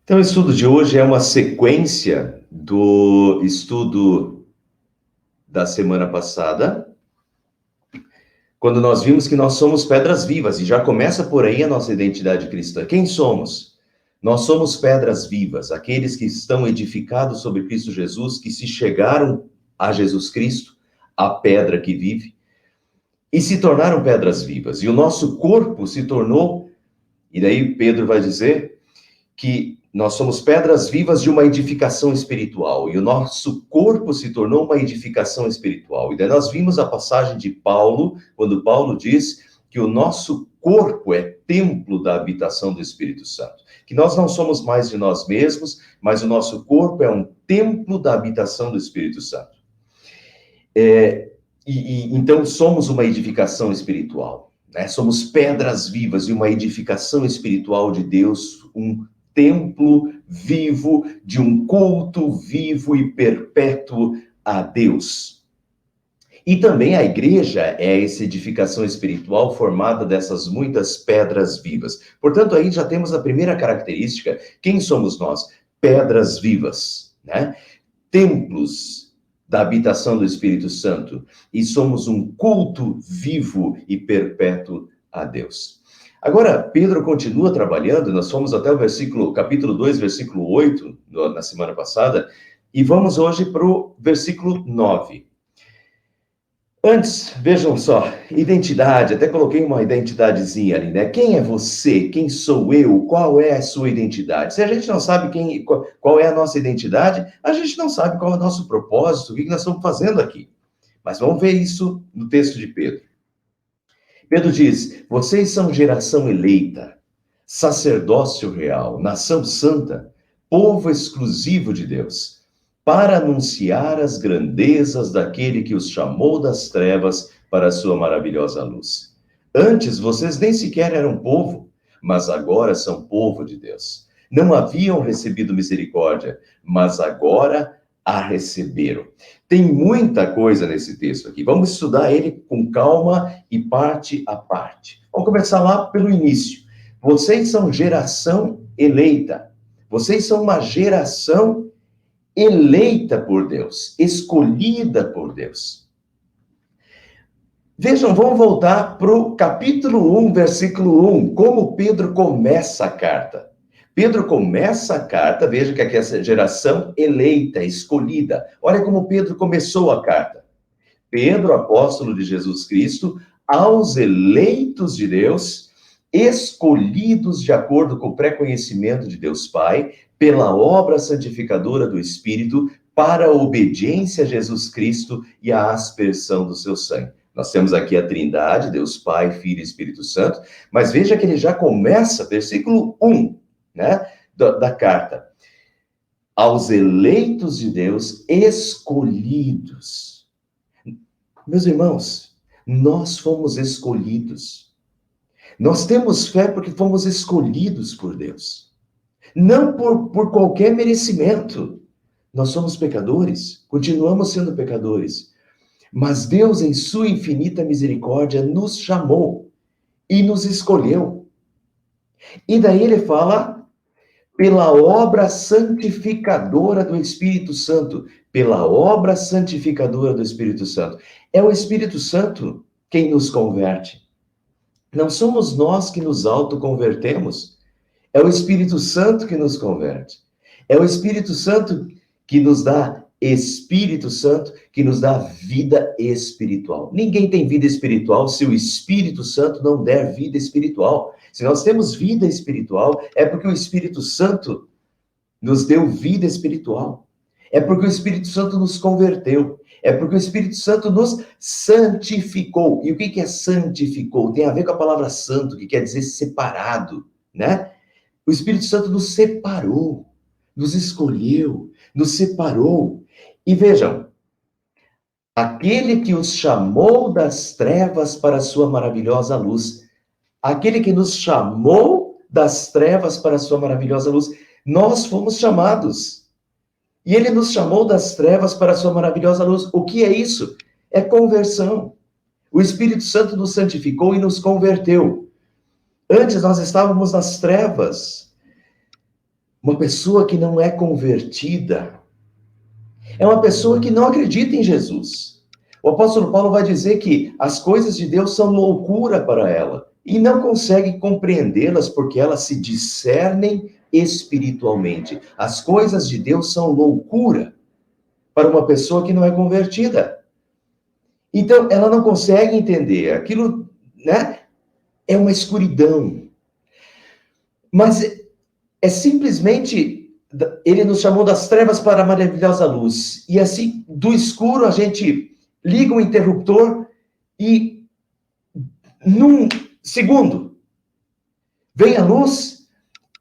Então, o estudo de hoje é uma sequência do estudo da semana passada, quando nós vimos que nós somos pedras vivas, e já começa por aí a nossa identidade cristã. Quem somos? Nós somos pedras vivas, aqueles que estão edificados sobre Cristo Jesus, que se chegaram a Jesus Cristo, a pedra que vive, e se tornaram pedras vivas. E o nosso corpo se tornou, e daí Pedro vai dizer que nós somos pedras vivas de uma edificação espiritual, e o nosso corpo se tornou uma edificação espiritual. E daí nós vimos a passagem de Paulo, quando Paulo diz que o nosso corpo é templo da habitação do Espírito Santo. Que nós não somos mais de nós mesmos, mas o nosso corpo é um templo da habitação do Espírito Santo. Então somos uma edificação espiritual, né? Somos pedras vivas de uma edificação espiritual de Deus, um templo vivo, de um culto vivo e perpétuo a Deus. E também a igreja é essa edificação espiritual formada dessas muitas pedras vivas. Portanto, aí já temos a primeira característica. Quem somos nós? Pedras vivas, né? Templos da habitação do Espírito Santo. E somos um culto vivo e perpétuo a Deus. Agora, Pedro continua trabalhando, nós fomos até o capítulo 2, versículo 8, na semana passada, e vamos hoje para o versículo 9. Antes, vejam só, identidade, até coloquei uma identidadezinha ali, né? Quem é você? Quem sou eu? Qual é a sua identidade? Se a gente não sabe qual é a nossa identidade, a gente não sabe qual é o nosso propósito, o que nós estamos fazendo aqui. Mas vamos ver isso no texto de Pedro. Pedro diz: vocês são geração eleita, sacerdócio real, nação santa, povo exclusivo de Deus, para anunciar as grandezas daquele que os chamou das trevas para a sua maravilhosa luz. Antes vocês nem sequer eram povo, mas agora são povo de Deus. Não haviam recebido misericórdia, mas agora a receberam. Tem muita coisa nesse texto aqui. Vamos estudar ele com calma e parte a parte. Vamos começar lá pelo início. Vocês são geração eleita. Vocês são uma geração eleita por Deus, escolhida por Deus. Vejam, vamos voltar para o capítulo 1, versículo 1, como Pedro começa a carta. Pedro começa a carta, veja que aqui é essa geração eleita, escolhida. Olha como Pedro começou a carta. Pedro, apóstolo de Jesus Cristo, aos eleitos de Deus, escolhidos de acordo com o pré-conhecimento de Deus Pai, pela obra santificadora do Espírito, para a obediência a Jesus Cristo e a aspersão do seu sangue. Nós temos aqui a Trindade, Deus Pai, Filho e Espírito Santo, mas veja que ele já começa, versículo 1, né, da carta. Aos eleitos de Deus, escolhidos. Meus irmãos, nós fomos escolhidos. Nós temos fé porque fomos escolhidos por Deus. Não por qualquer merecimento. Nós somos pecadores, continuamos sendo pecadores. Mas Deus, em sua infinita misericórdia, nos chamou e nos escolheu. E daí ele fala, pela obra santificadora do Espírito Santo. Pela obra santificadora do Espírito Santo. É o Espírito Santo quem nos converte. Não somos nós que nos autoconvertemos. É o Espírito Santo que nos converte. É o Espírito Santo que nos dá Espírito Santo, que nos dá vida espiritual. Ninguém tem vida espiritual se o Espírito Santo não der vida espiritual. Se nós temos vida espiritual, é porque o Espírito Santo nos deu vida espiritual. É porque o Espírito Santo nos converteu. É porque o Espírito Santo nos santificou. E o que é santificou? Tem a ver com a palavra santo, que quer dizer separado, né? O Espírito Santo nos separou, nos escolheu, nos separou. E vejam, aquele que os chamou das trevas para a sua maravilhosa luz. Aquele que nos chamou das trevas para a sua maravilhosa luz. Nós fomos chamados. E ele nos chamou das trevas para a sua maravilhosa luz. O que é isso? É conversão. O Espírito Santo nos santificou e nos converteu. Antes nós estávamos nas trevas. Uma pessoa que não é convertida é uma pessoa que não acredita em Jesus. O apóstolo Paulo vai dizer que as coisas de Deus são loucura para ela e não consegue compreendê-las porque elas se discernem espiritualmente. As coisas de Deus são loucura para uma pessoa que não é convertida. Então, ela não consegue entender. Aquilo, né, é uma escuridão. Mas é simplesmente, ele nos chamou das trevas para a maravilhosa luz. E assim, do escuro, a gente liga o interruptor e, num segundo, vem a luz.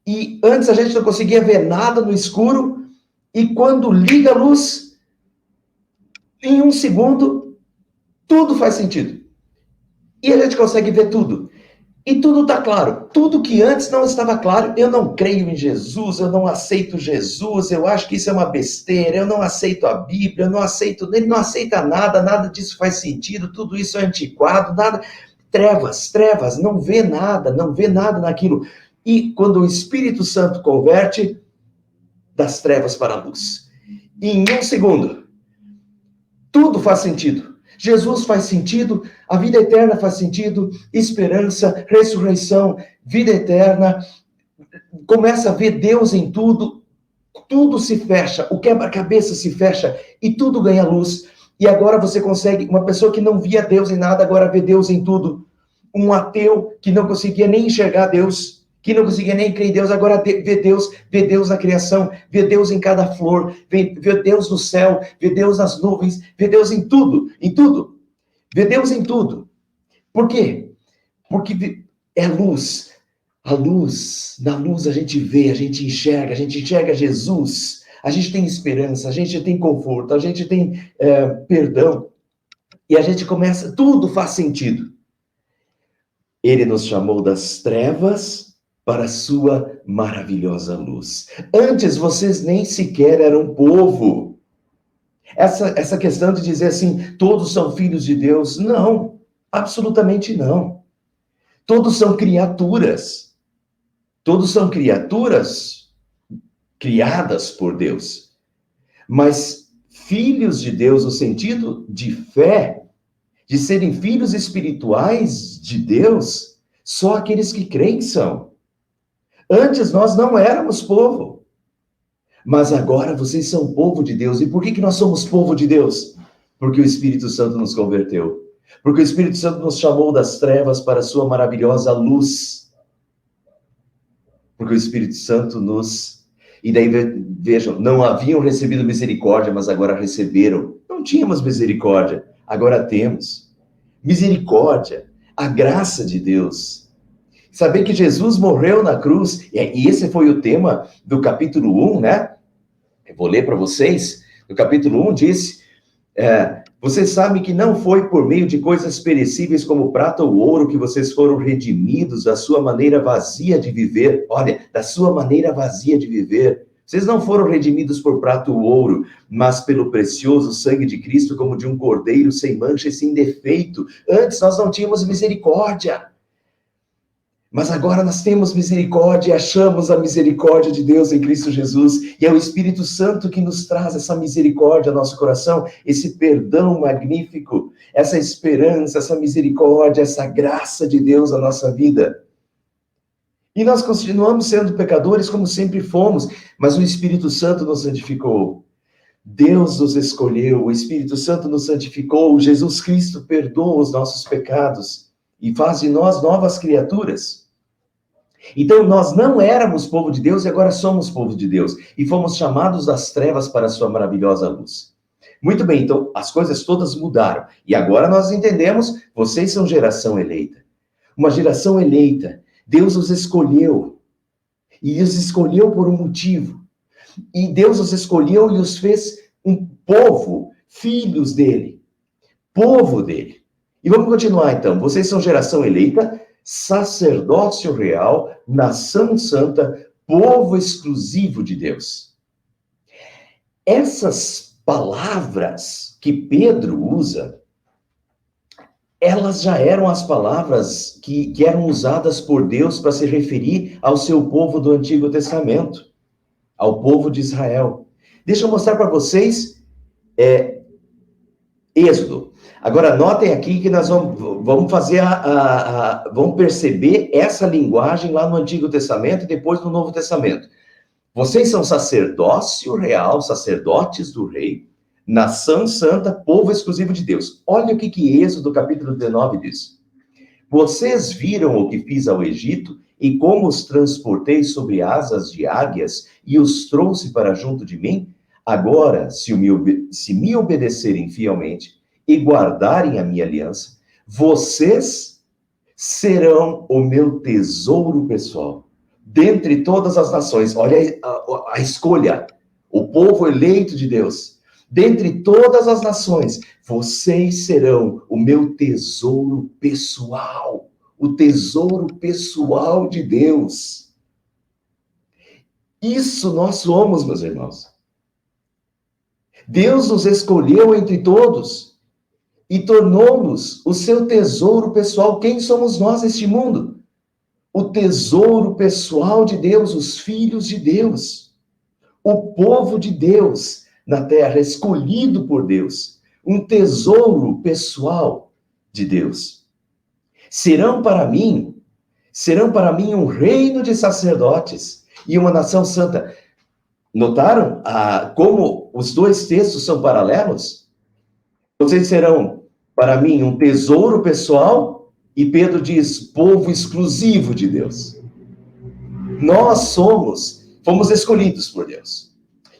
E antes a gente não conseguia ver nada no escuro. E quando liga a luz, em um segundo, tudo faz sentido. E a gente consegue ver tudo. E tudo está claro. Tudo que antes não estava claro. Eu não creio em Jesus, eu não aceito Jesus, eu acho que isso é uma besteira, eu não aceito a Bíblia, eu não aceito, ele não aceita nada, nada disso faz sentido, tudo isso é antiquado, nada. Trevas, trevas, não vê nada naquilo. E quando o Espírito Santo converte, das trevas para a luz. E em um segundo, tudo faz sentido. Jesus faz sentido, a vida eterna faz sentido, esperança, ressurreição, vida eterna, começa a ver Deus em tudo, tudo se fecha, o quebra-cabeça se fecha e tudo ganha luz. E agora você consegue, uma pessoa que não via Deus em nada, agora vê Deus em tudo. Um ateu que não conseguia nem enxergar Deus, que não conseguia nem crer em Deus, agora vê Deus na criação, vê Deus em cada flor, vê Deus no céu, vê Deus nas nuvens, vê Deus em tudo, vê Deus em tudo. Por quê? Porque é luz. A luz, na luz a gente vê, a gente enxerga Jesus, a gente tem esperança, a gente tem conforto, a gente tem perdão, e a gente começa, tudo faz sentido. Ele nos chamou das trevas para a sua maravilhosa luz. Antes vocês nem sequer eram povo. Essa questão de dizer assim, todos são filhos de Deus, não, absolutamente não. Todos são criaturas. Todos são criaturas criadas por Deus. Mas filhos de Deus no sentido de fé, de serem filhos espirituais de Deus, só aqueles que creem são. Antes nós não éramos povo, mas agora vocês são povo de Deus. E por que nós somos povo de Deus? Porque o Espírito Santo nos converteu. Porque o Espírito Santo nos chamou das trevas para a sua maravilhosa luz. Porque o Espírito Santo nos... E daí, vejam, não haviam recebido misericórdia, mas agora receberam. Não tínhamos misericórdia, agora temos. Misericórdia, a graça de Deus. Saber que Jesus morreu na cruz, e esse foi o tema do capítulo 1, né? Eu vou ler para vocês. No capítulo 1 diz, vocês sabem que não foi por meio de coisas perecíveis como prata ou ouro que vocês foram redimidos da sua maneira vazia de viver. Olha, da sua maneira vazia de viver. Vocês não foram redimidos por prata ou ouro, mas pelo precioso sangue de Cristo, como de um cordeiro sem mancha e sem defeito. Antes nós não tínhamos misericórdia. Mas agora nós temos misericórdia e achamos a misericórdia de Deus em Cristo Jesus. E é o Espírito Santo que nos traz essa misericórdia ao nosso coração, esse perdão magnífico, essa esperança, essa misericórdia, essa graça de Deus na nossa vida. E nós continuamos sendo pecadores como sempre fomos, mas o Espírito Santo nos santificou. Deus nos escolheu, o Espírito Santo nos santificou, Jesus Cristo perdoa os nossos pecados e faz de nós novas criaturas. Então, nós não éramos povo de Deus e agora somos povo de Deus. E fomos chamados das trevas para a sua maravilhosa luz. Muito bem, então, as coisas todas mudaram. E agora nós entendemos, vocês são geração eleita. Uma geração eleita. Deus os escolheu. E os escolheu por um motivo. E Deus os escolheu e os fez um povo, filhos dele. Povo dele. E vamos continuar então. Vocês são geração eleita, sacerdócio real, nação santa, povo exclusivo de Deus. Essas palavras que Pedro usa, elas já eram as palavras que eram usadas por Deus para se referir ao seu povo do Antigo Testamento. ao povo de Israel. Deixa eu mostrar para vocês Êxodo. Agora, notem aqui que nós vamos fazer vamos perceber essa linguagem lá no Antigo Testamento e depois no Novo Testamento. Vocês são sacerdócio real, sacerdotes do rei, nação santa, povo exclusivo de Deus. Olha o que Êxodo capítulo 19 diz. Vocês viram o que fiz ao Egito e como os transportei sobre asas de águias e os trouxe para junto de mim? Agora, se me obedecerem fielmente e guardarem a minha aliança, vocês serão o meu tesouro pessoal. Dentre todas as nações, olha a escolha, o povo eleito de Deus. Dentre todas as nações, vocês serão o meu tesouro pessoal. O tesouro pessoal de Deus. Isso nós somos, meus irmãos. Deus nos escolheu entre todos e tornou-nos o seu tesouro pessoal. Quem somos nós neste mundo? O tesouro pessoal de Deus, os filhos de Deus, o povo de Deus na terra, escolhido por Deus, um tesouro pessoal de Deus. Serão para mim um reino de sacerdotes e uma nação santa. Notaram como os dois textos são paralelos? Vocês serão, para mim, um tesouro pessoal, e Pedro diz, povo exclusivo de Deus. Nós fomos escolhidos por Deus.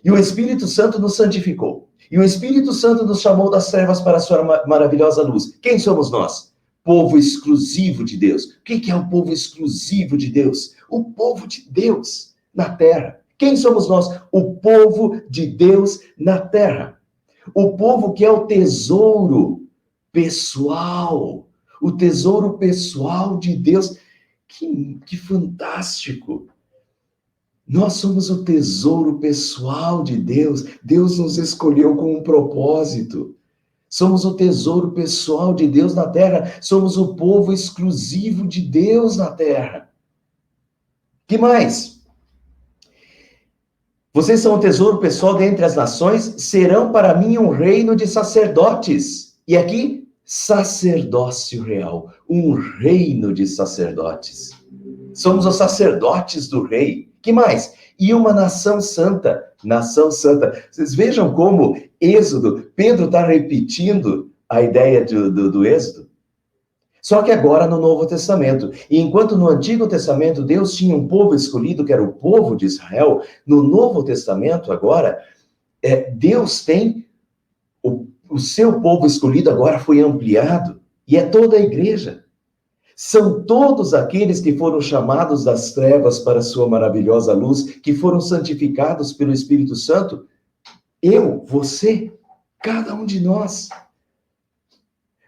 E o Espírito Santo nos santificou. E o Espírito Santo nos chamou das trevas para a sua maravilhosa luz. Quem somos nós? Povo exclusivo de Deus. O que é o povo exclusivo de Deus? O povo de Deus na terra. Quem somos nós? O povo de Deus na terra. O povo que é o tesouro pessoal. O tesouro pessoal de Deus. Que fantástico! Nós somos o tesouro pessoal de Deus. Deus nos escolheu com um propósito. Somos o tesouro pessoal de Deus na terra. Somos o povo exclusivo de Deus na terra. Que mais? Vocês são o tesouro pessoal dentre as nações, serão para mim um reino de sacerdotes. E aqui, sacerdócio real, um reino de sacerdotes. Somos os sacerdotes do rei. Que mais? E uma nação santa. Nação santa. Vocês vejam como Êxodo, Pedro está repetindo a ideia do Êxodo. Só que agora no Novo Testamento. E enquanto no Antigo Testamento Deus tinha um povo escolhido, que era o povo de Israel, no Novo Testamento agora, Deus tem o seu povo escolhido agora foi ampliado. E é toda a igreja. São todos aqueles que foram chamados das trevas para a sua maravilhosa luz, que foram santificados pelo Espírito Santo. Eu, você, cada um de nós.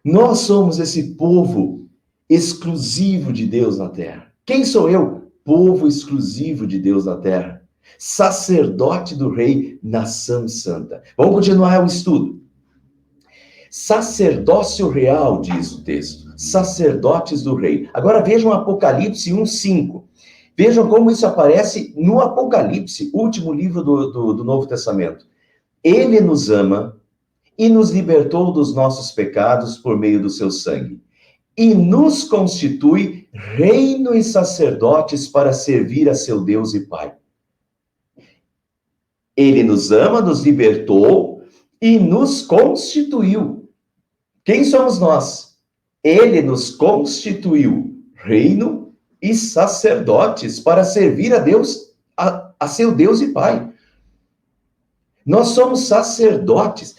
Nós somos esse povo exclusivo de Deus na terra. Quem sou eu? Povo exclusivo de Deus na terra. Sacerdote do rei, nação santa. Vamos continuar o estudo. Sacerdócio real, diz o texto. Sacerdotes do rei. Agora vejam Apocalipse 1:5. Vejam como isso aparece no Apocalipse, último livro do Novo Testamento. Ele nos ama e nos libertou dos nossos pecados por meio do seu sangue. E nos constitui reino e sacerdotes para servir a seu Deus e Pai. Ele nos ama, nos libertou e nos constituiu. Quem somos nós? Ele nos constituiu reino e sacerdotes para servir a Deus, a seu Deus e Pai. Nós somos sacerdotes.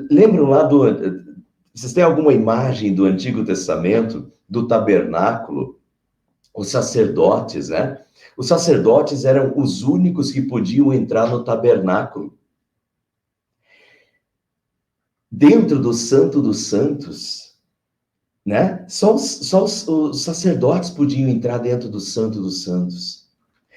Lembram lá vocês têm alguma imagem do Antigo Testamento, do tabernáculo? Os sacerdotes, né? Os sacerdotes eram os únicos que podiam entrar no tabernáculo. Dentro do Santo dos Santos, né? Só os sacerdotes podiam entrar dentro do Santo dos Santos.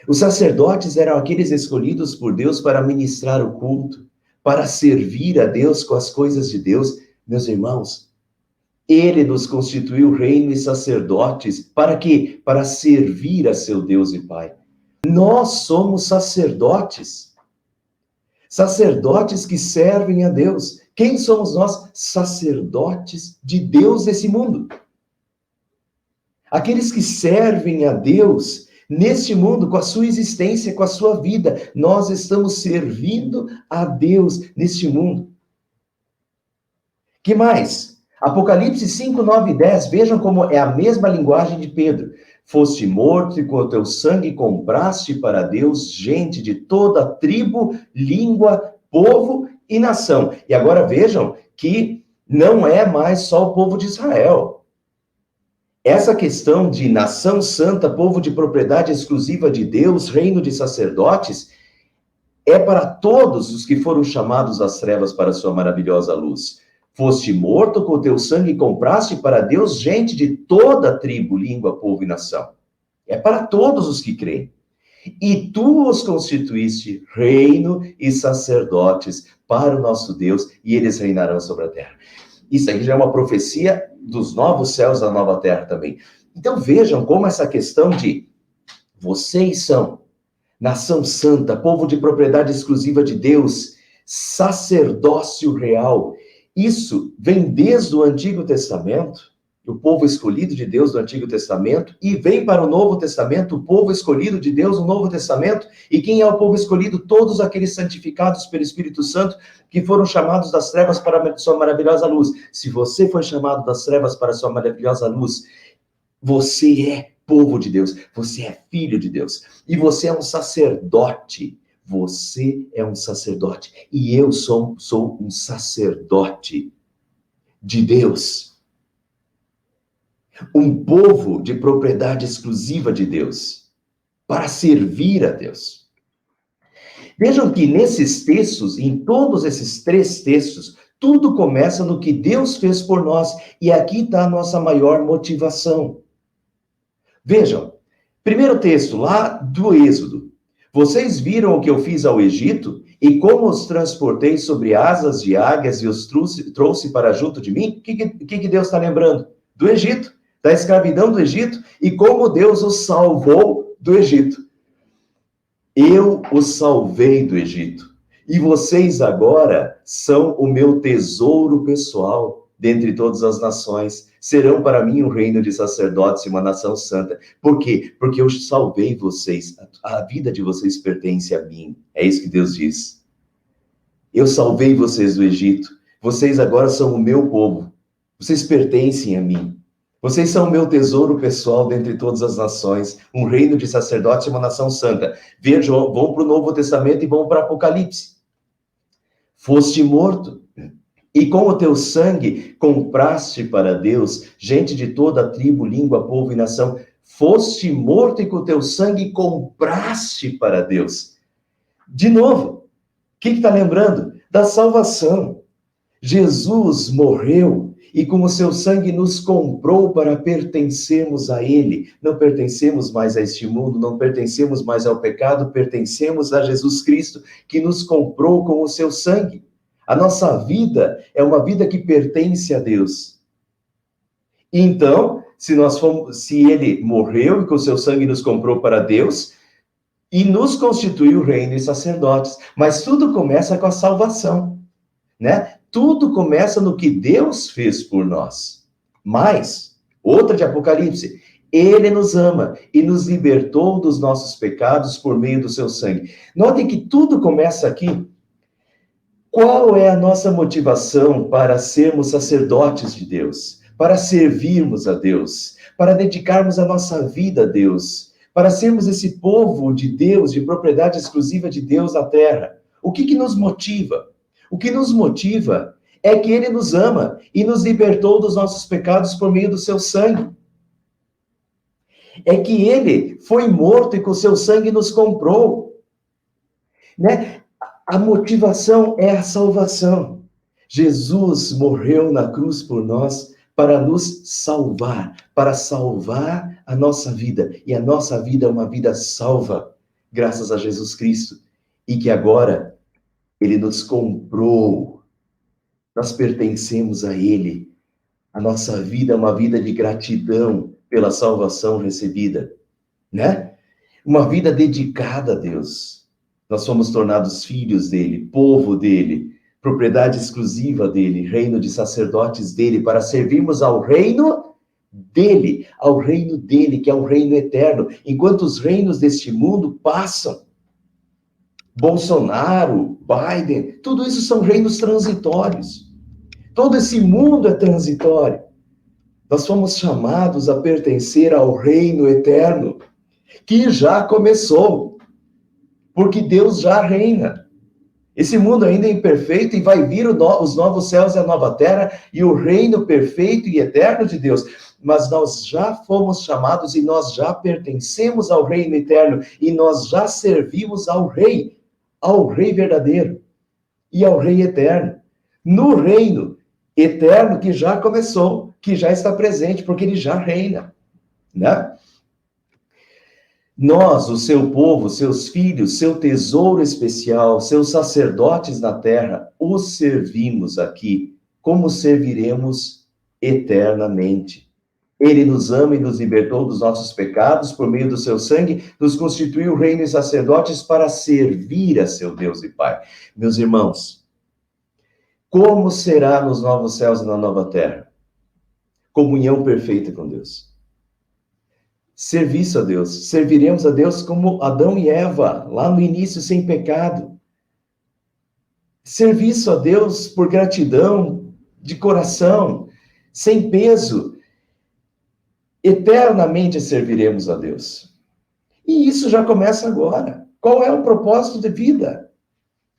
Os sacerdotes eram aqueles escolhidos por Deus para ministrar o culto, para servir a Deus com as coisas de Deus. Meus irmãos, Ele nos constituiu reino e sacerdotes. Para quê? Para servir a seu Deus e Pai. Nós somos sacerdotes. Sacerdotes que servem a Deus. Quem somos nós? Sacerdotes de Deus desse mundo. Aqueles que servem a Deus neste mundo, com a sua existência, com a sua vida. Nós estamos servindo a Deus neste mundo. Que mais? Apocalipse 5, 9 e 10. Vejam como é a mesma linguagem de Pedro. Foste morto e com o teu sangue compraste para Deus gente de toda tribo, língua, povo e nação. E agora vejam que não é mais só o povo de Israel. Essa questão de nação santa, povo de propriedade exclusiva de Deus, reino de sacerdotes, é para todos os que foram chamados das trevas para a sua maravilhosa luz. Foste morto, com o teu sangue compraste para Deus gente de toda tribo, língua, povo e nação. É para todos os que creem. E tu os constituíste reino e sacerdotes para o nosso Deus, e eles reinarão sobre a terra. Isso aqui já é uma profecia dos novos céus, da nova terra também. Então vejam como essa questão de vocês são nação santa, povo de propriedade exclusiva de Deus, sacerdócio real. Isso vem desde o Antigo Testamento, o povo escolhido de Deus do Antigo Testamento, e vem para o Novo Testamento, o povo escolhido de Deus no Novo Testamento. E quem é o povo escolhido? Todos aqueles santificados pelo Espírito Santo que foram chamados das trevas para a sua maravilhosa luz. Se você foi chamado das trevas para a sua maravilhosa luz, você é povo de Deus, você é filho de Deus, e você é um sacerdote. Você é um sacerdote, e eu sou um sacerdote de Deus. Um povo de propriedade exclusiva de Deus, para servir a Deus. Vejam que nesses textos, em todos esses 3 textos, tudo começa no que Deus fez por nós, e aqui está a nossa maior motivação. Vejam, primeiro texto lá do Êxodo. Vocês viram o que eu fiz ao Egito e como os transportei sobre asas de águias e os trouxe para junto de mim? O que Deus está lembrando? Do Egito, da escravidão do Egito, e como Deus os salvou do Egito. Eu os salvei do Egito, e vocês agora são o meu tesouro pessoal dentre todas as nações. Serão para mim um reino de sacerdotes e uma nação santa. Por quê? Porque eu salvei vocês. A vida de vocês pertence a mim. É isso que Deus diz. Eu salvei vocês do Egito. Vocês agora são o meu povo. Vocês pertencem a mim. Vocês são o meu tesouro pessoal dentre todas as nações. Um reino de sacerdotes e uma nação santa. Vejam, vão para o Novo Testamento e vão para Apocalipse. Foste morto. E com o teu sangue compraste para Deus gente de toda a tribo, língua, povo e nação. Foste morto e com o teu sangue compraste para Deus. De novo, o que está lembrando? Da salvação. Jesus morreu e com o seu sangue nos comprou para pertencermos a Ele. Não pertencemos mais a este mundo, não pertencemos mais ao pecado, pertencemos a Jesus Cristo, que nos comprou com o seu sangue. A nossa vida é uma vida que pertence a Deus. Então, se ele morreu e com seu sangue nos comprou para Deus, e nos constituiu reino e sacerdotes. Mas tudo começa com a salvação, né? Tudo começa no que Deus fez por nós. Mas, outra de Apocalipse, ele nos ama e nos libertou dos nossos pecados por meio do seu sangue. Notem que tudo começa aqui. Qual é a nossa motivação para sermos sacerdotes de Deus? Para servirmos a Deus? Para dedicarmos a nossa vida a Deus? Para sermos esse povo de Deus, de propriedade exclusiva de Deus na terra? O que nos motiva? O que nos motiva é que Ele nos ama e nos libertou dos nossos pecados por meio do seu sangue. É que Ele foi morto e com seu sangue nos comprou, né? A motivação é a salvação. Jesus morreu na cruz por nós para nos salvar, para salvar a nossa vida. E a nossa vida é uma vida salva, graças a Jesus Cristo. E que agora Ele nos comprou. Nós pertencemos a Ele. A nossa vida é uma vida de gratidão pela salvação recebida, né? uma vida dedicada a Deus. Nós fomos tornados filhos dele, povo dele, propriedade exclusiva dele, reino de sacerdotes dele, para servirmos ao reino dele, que é o reino eterno. Enquanto os reinos deste mundo passam, Bolsonaro, Biden, tudo isso são reinos transitórios. Todo esse mundo é transitório. Nós fomos chamados a pertencer ao reino eterno, que já começou, porque Deus já reina. Esse mundo ainda é imperfeito e vai vir os novos céus e a nova terra e o reino perfeito e eterno de Deus. Mas nós já fomos chamados e nós já pertencemos ao reino eterno e nós já servimos ao rei verdadeiro e ao rei eterno. No reino eterno que já começou, que já está presente, porque ele já reina, né? Nós, o seu povo, seus filhos, seu tesouro especial, seus sacerdotes na terra, os servimos aqui, como serviremos eternamente. Ele nos ama e nos libertou dos nossos pecados por meio do seu sangue, nos constituiu reino e sacerdotes para servir a seu Deus e Pai. Meus irmãos, como será nos novos céus e na nova terra? Comunhão perfeita com Deus. Serviço a Deus. Serviremos a Deus como Adão e Eva, lá no início, sem pecado. Serviço a Deus por gratidão, de coração, sem peso. Eternamente serviremos a Deus. E isso já começa agora. Qual é o propósito de vida?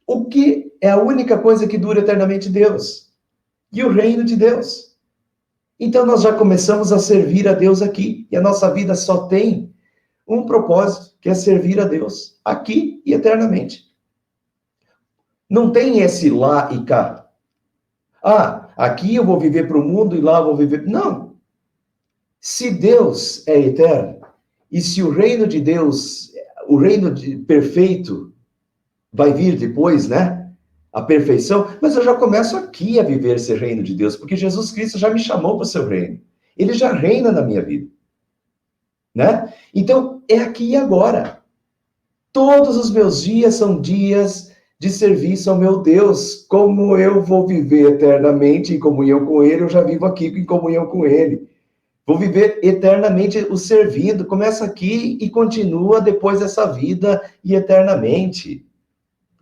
O que é a única coisa que dura eternamente? Deus. E o reino de Deus. Então nós já começamos a servir a Deus aqui. E a nossa vida só tem um propósito, que é servir a Deus. Aqui e eternamente. Não tem esse lá e cá. Ah, aqui eu vou viver para o mundo e lá eu vou viver... Não. Se Deus é eterno, e se o reino de Deus, perfeito, vai vir depois, né? A perfeição, mas eu já começo aqui a viver esse reino de Deus, porque Jesus Cristo já me chamou para o seu reino. Ele já reina na minha vida. Né? Então, é aqui e agora. Todos os meus dias são dias de serviço ao meu Deus. Como eu vou viver eternamente em comunhão com Ele, eu já vivo aqui em comunhão com Ele. Vou viver eternamente o servindo. Começa aqui e continua depois dessa vida e eternamente.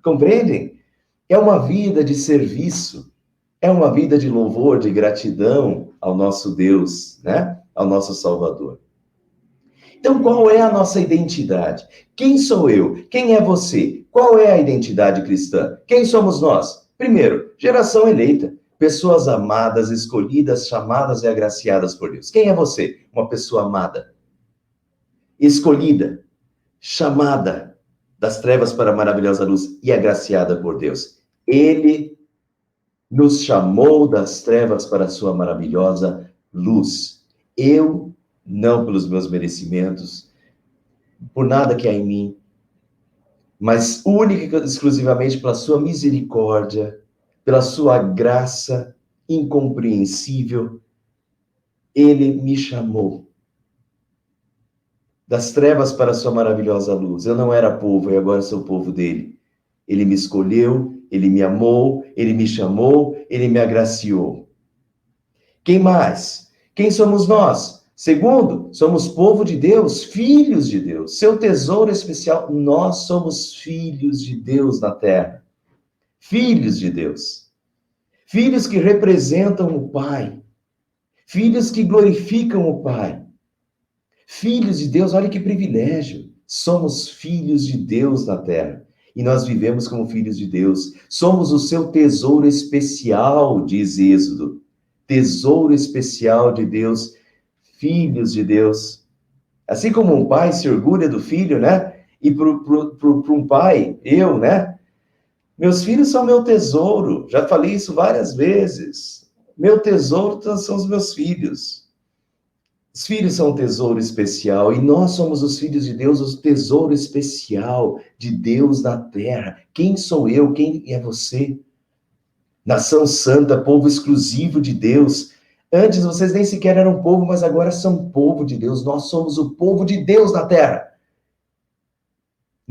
Compreendem? É uma vida de serviço, é uma vida de louvor, de gratidão ao nosso Deus, né? Ao nosso Salvador. Então, qual é a nossa identidade? Quem sou eu? Quem é você? Qual é a identidade cristã? Quem somos nós? Primeiro, geração eleita, pessoas amadas, escolhidas, chamadas e agraciadas por Deus. Quem é você? Uma pessoa amada, escolhida, chamada das trevas para a maravilhosa luz e agraciada por Deus. Ele nos chamou das trevas para a sua maravilhosa luz. Eu, não pelos meus merecimentos, por nada que há em mim, mas única e exclusivamente pela sua misericórdia, pela sua graça incompreensível, ele me chamou das trevas para a sua maravilhosa luz. Eu não era povo e agora sou povo dele. Ele me escolheu, ele me amou, ele me chamou, ele me agraciou. Quem mais? Quem somos nós? Segundo, somos povo de Deus, filhos de Deus, seu tesouro especial. Nós somos filhos de Deus na terra. Filhos de Deus. Filhos que representam o Pai. Filhos que glorificam o Pai. Filhos de Deus, olha que privilégio. Somos filhos de Deus na terra. E nós vivemos como filhos de Deus. Somos o seu tesouro especial, diz Êxodo. Tesouro especial de Deus, filhos de Deus. Assim como um pai se orgulha do filho, né? E para um pai, eu, né? Meus filhos são meu tesouro. Já falei isso várias vezes. Meu tesouro são os meus filhos. Os filhos são um tesouro especial e nós somos os filhos de Deus, o tesouro especial de Deus na terra. Quem sou eu? Quem é você? Nação santa, povo exclusivo de Deus. Antes vocês nem sequer eram povo, mas agora são povo de Deus. Nós somos o povo de Deus na terra.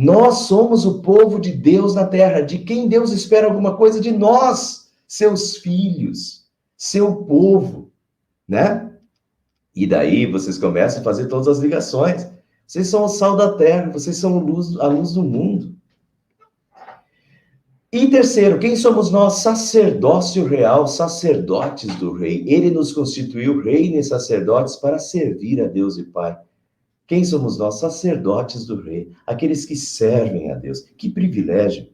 Nós somos o povo de Deus na terra, de quem Deus espera alguma coisa de nós, seus filhos, seu povo, né? E daí vocês começam a fazer todas as ligações. Vocês são o sal da terra, vocês são a luz do mundo. E terceiro, quem somos nós? Sacerdócio real, sacerdotes do rei. Ele nos constituiu reino e sacerdotes para servir a Deus e Pai. Quem somos nós? Sacerdotes do rei, aqueles que servem a Deus. Que privilégio!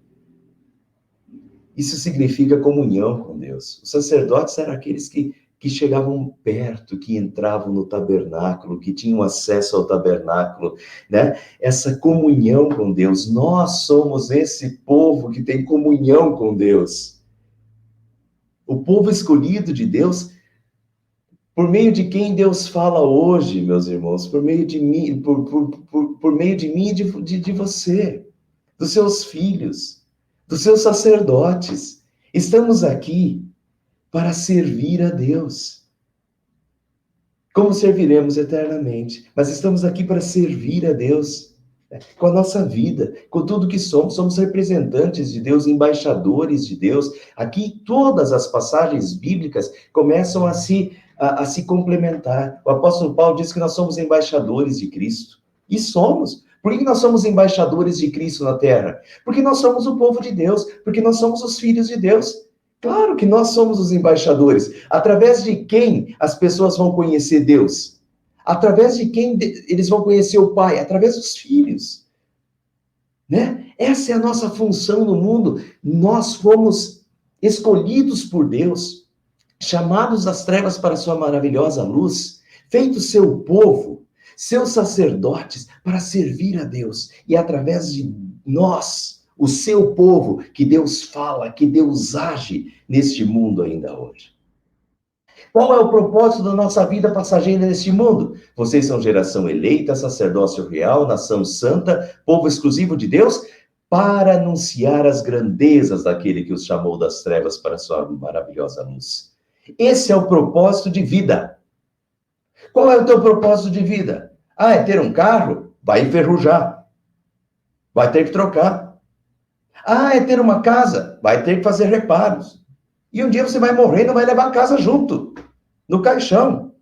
Isso significa comunhão com Deus. Os sacerdotes eram aqueles que chegavam perto, que entravam no tabernáculo, que tinham acesso ao tabernáculo, né? Essa comunhão com Deus. Nós somos esse povo que tem comunhão com Deus. O povo escolhido de Deus, por meio de quem Deus fala hoje, meus irmãos, por meio de mim, por meio de mim e de você, dos seus filhos, dos seus sacerdotes. Estamos aqui para servir a Deus. Como serviremos eternamente? Mas estamos aqui para servir a Deus, né? Com a nossa vida, com tudo que somos representantes de Deus, embaixadores de Deus. Aqui todas as passagens bíblicas começam a se complementar. O apóstolo Paulo diz que nós somos embaixadores de Cristo. E somos. Por que nós somos embaixadores de Cristo na terra? Porque nós somos o povo de Deus, porque nós somos os filhos de Deus. Claro que nós somos os embaixadores. Através de quem as pessoas vão conhecer Deus? Através de quem eles vão conhecer o Pai? Através dos filhos. Né? Essa é a nossa função no mundo. Nós fomos escolhidos por Deus, chamados das trevas para a sua maravilhosa luz, feitos seu povo, seus sacerdotes, para servir a Deus. E através de nós, o seu povo, que Deus fala, que Deus age neste mundo ainda hoje. Qual é o propósito da nossa vida passageira neste mundo? Vocês são geração eleita, sacerdócio real, nação santa, povo exclusivo de Deus, para anunciar as grandezas daquele que os chamou das trevas para a sua maravilhosa luz. Esse é o propósito de vida. Qual é o teu propósito de vida? Ah, é ter um carro? Vai enferrujar. Vai ter que trocar. Ah, é ter uma casa? Vai ter que fazer reparos. E um dia você vai morrer e não vai levar a casa junto, no caixão.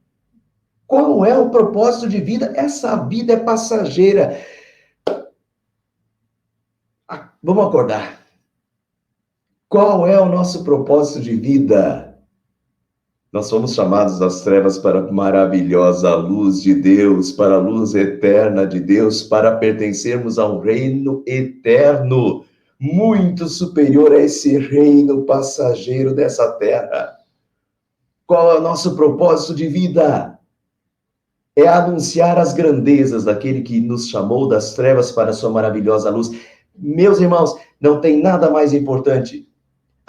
Qual é o propósito de vida? Essa vida é passageira. Vamos acordar. Qual é o nosso propósito de vida? Nós somos chamados das trevas para a maravilhosa luz de Deus, para a luz eterna de Deus, para pertencermos a um reino eterno, muito superior a esse reino passageiro dessa terra. Qual é o nosso propósito de vida? É anunciar as grandezas daquele que nos chamou das trevas para a sua maravilhosa luz. Meus irmãos, não tem nada mais importante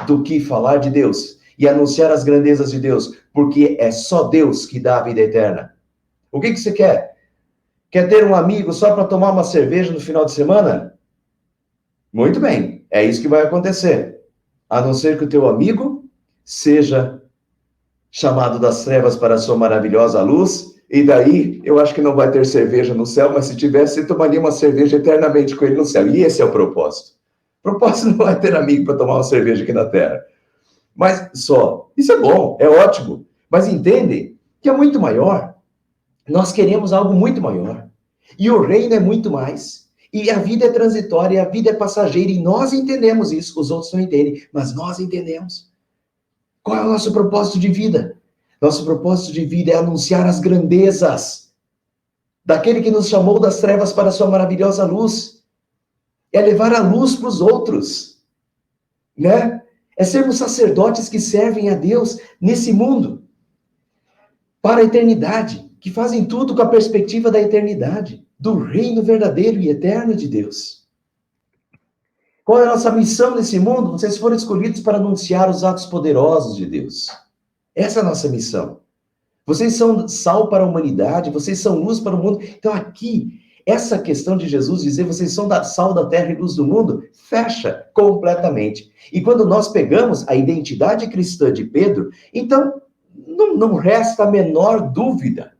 do que falar de Deus e anunciar as grandezas de Deus, porque é só Deus que dá a vida eterna. O que você quer? Quer ter um amigo só para tomar uma cerveja no final de semana? Muito bem, é isso que vai acontecer. A não ser que o teu amigo seja chamado das trevas para a sua maravilhosa luz, e daí eu acho que não vai ter cerveja no céu, mas se tivesse, você tomaria uma cerveja eternamente com ele no céu. E esse é o propósito. O propósito não é ter amigo para tomar uma cerveja aqui na terra. Mas só, isso é bom, é ótimo. Mas entendem que é muito maior. Nós queremos algo muito maior. E o reino é muito mais. E a vida é transitória, a vida é passageira, e nós entendemos isso, os outros não entendem, mas nós entendemos. Qual é o nosso propósito de vida? Nosso propósito de vida é anunciar as grandezas daquele que nos chamou das trevas para a sua maravilhosa luz. É levar a luz para os outros, né? É sermos sacerdotes que servem a Deus nesse mundo, para a eternidade, que fazem tudo com a perspectiva da eternidade, do reino verdadeiro e eterno de Deus. Qual é a nossa missão nesse mundo? Vocês foram escolhidos para anunciar os atos poderosos de Deus. Essa é a nossa missão. Vocês são sal para a humanidade, vocês são luz para o mundo. Então aqui, essa questão de Jesus dizer vocês são sal da terra e luz do mundo, fecha completamente. E quando nós pegamos a identidade cristã de Pedro, então não resta a menor dúvida.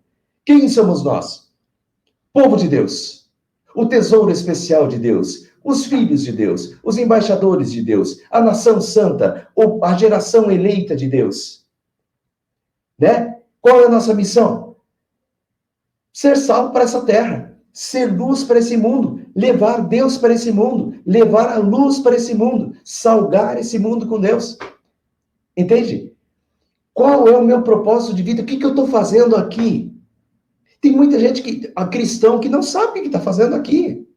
Quem somos nós? Povo de Deus. O tesouro especial de Deus. os filhos de Deus, os embaixadores de Deus, a nação santa, ou a geração eleita de Deus. Né? Qual é a nossa missão? Ser sal para essa terra, ser luz para esse mundo, levar Deus para esse mundo, levar a luz para esse mundo, salgar esse mundo com Deus. Entende? Qual é o meu propósito de vida? O que eu estou fazendo aqui? Tem muita gente cristão que não sabe o que está fazendo aqui.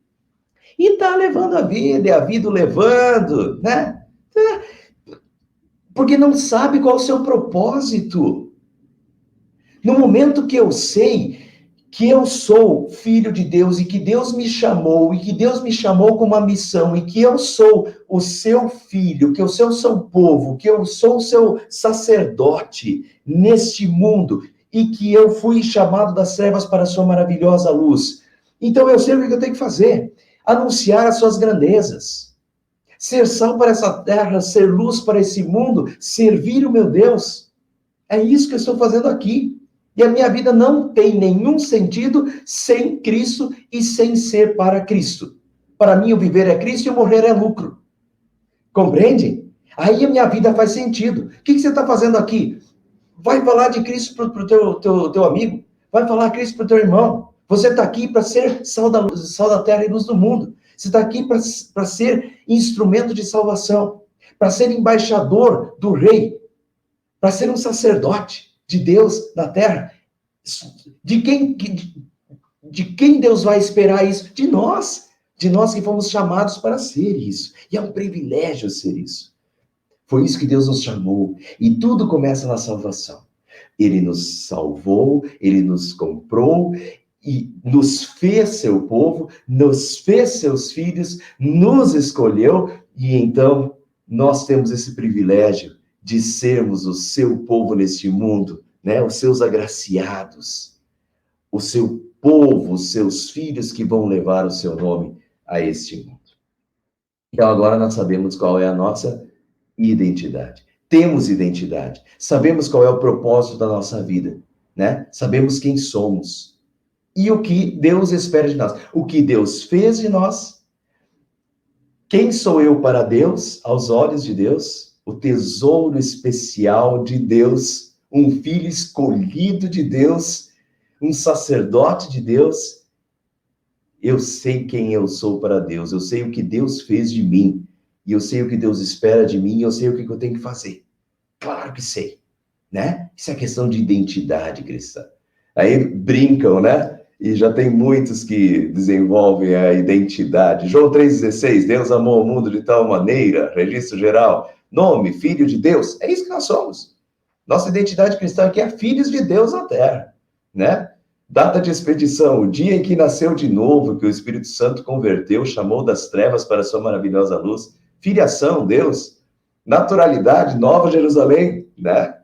E está levando a vida, e a vida o levando, né? Porque não sabe qual é o seu propósito. No momento que eu sei que eu sou filho de Deus e que Deus me chamou, e que Deus me chamou com uma missão, e que eu sou o seu filho, que eu sou o seu povo, que eu sou o seu sacerdote neste mundo, e que eu fui chamado das trevas para a sua maravilhosa luz. Então eu sei o que eu tenho que fazer: anunciar as suas grandezas, ser sal para essa terra, ser luz para esse mundo, servir o meu Deus. É isso que eu estou fazendo aqui. E a minha vida não tem nenhum sentido sem Cristo e sem ser para Cristo. Para mim, o viver é Cristo e o morrer é lucro. Compreende? Aí a minha vida faz sentido. O que você está fazendo aqui? Vai falar de Cristo para o teu amigo. Vai falar de Cristo para o teu irmão. Você está aqui para ser sal da terra e luz do mundo. Você está aqui para ser instrumento de salvação. Para ser embaixador do rei. Para ser um sacerdote de Deus na terra. De quem Deus vai esperar isso? De nós que fomos chamados para ser isso. E é um privilégio ser isso. Foi isso que Deus nos chamou. E tudo começa na salvação. Ele nos salvou, ele nos comprou e nos fez seu povo, nos fez seus filhos, nos escolheu, e então nós temos esse privilégio de sermos o seu povo neste mundo, né? Os seus agraciados, o seu povo, os seus filhos que vão levar o seu nome a este mundo. Então agora nós sabemos qual é a nossa identidade. Temos identidade. Sabemos qual é o propósito da nossa vida, né? Sabemos quem somos e o que Deus espera de nós. O que Deus fez de nós. Quem sou eu para Deus, aos olhos de Deus? O tesouro especial de Deus, um filho escolhido de Deus, um sacerdote de Deus. Eu sei quem eu sou para Deus, eu sei o que Deus fez de mim, e eu sei o que Deus espera de mim, e eu sei o que eu tenho que fazer. Claro que sei, né? Isso é questão de identidade cristã. Aí brincam, né? E já tem muitos que desenvolvem a identidade. João 3,16, Deus amou o mundo de tal maneira, registro geral, nome, filho de Deus. É isso que nós somos. Nossa identidade cristã aqui é filhos de Deus na terra, né? Data de expedição, o dia em que nasceu de novo, que o Espírito Santo converteu, chamou das trevas para a sua maravilhosa luz. Filiação, Deus. Naturalidade, Nova Jerusalém, né?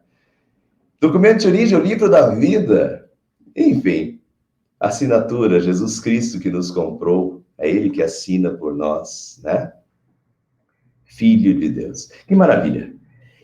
Documento de origem, o livro da vida. Enfim, assinatura, Jesus Cristo que nos comprou, é Ele que assina por nós, né? Filho de Deus. Que maravilha.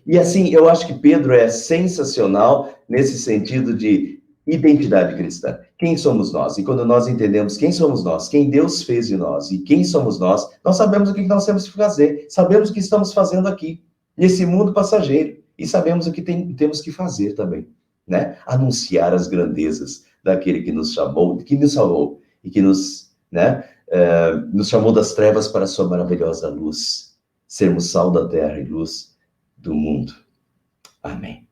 E assim, eu acho que Pedro é sensacional nesse sentido de identidade cristã. Quem somos nós? E quando nós entendemos quem somos nós, quem Deus fez de nós e quem somos nós sabemos o que nós temos que fazer, sabemos o que estamos fazendo aqui, nesse mundo passageiro, e sabemos o que temos que fazer também, né? Anunciar as grandezas daquele que nos chamou, que nos salvou e que nos chamou das trevas para a sua maravilhosa luz, sermos sal da terra e luz do mundo. Amém.